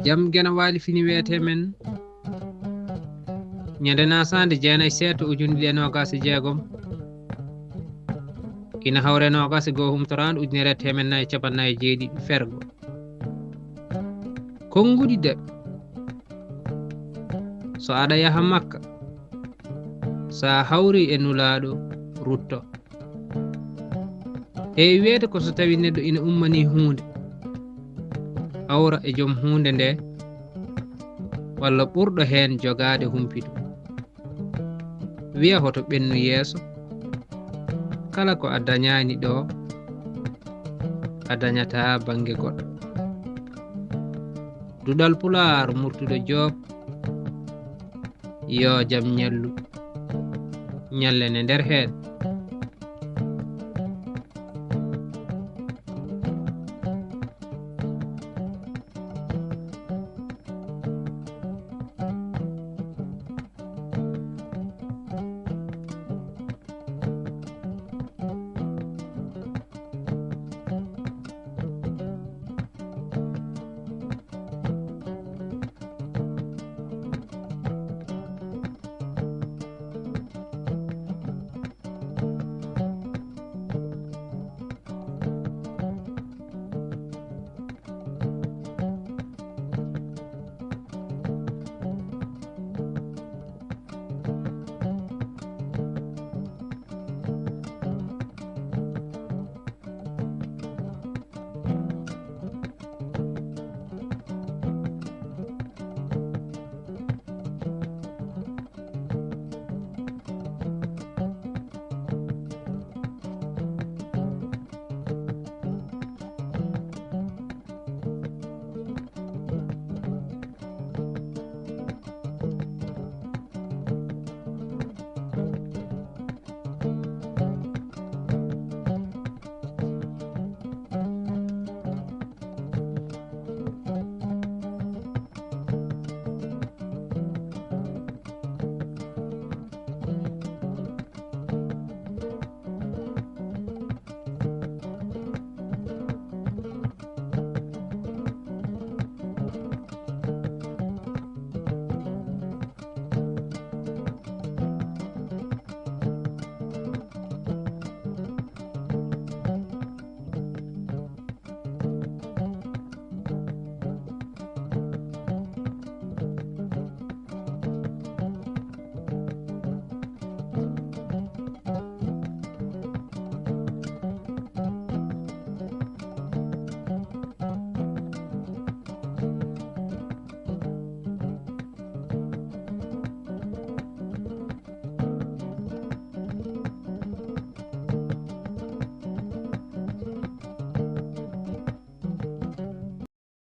jam gena wali fini wete men nyande nasande jeenay seeto ujunde ɗiɗi e nogas e jeegom ina hawre nogas e goo humtorandu ujunere temen nayyi capannayyi e jeeɗiɗi fergo konngudi de so aɗa yaha makka sa hawri e nulaɗo rutto heewi weede ko so tawi neɗɗo ina ummani hunde hawra e joom hunde nde walla ɓurɗo heen jogade humpidu wiya hoto ɓennu yeeso kala ko a dañani ɗo a dañata bange goɗɗo duɗal Pulaar murtuɗo Joob yo jam ñallu ñalle ne nder heen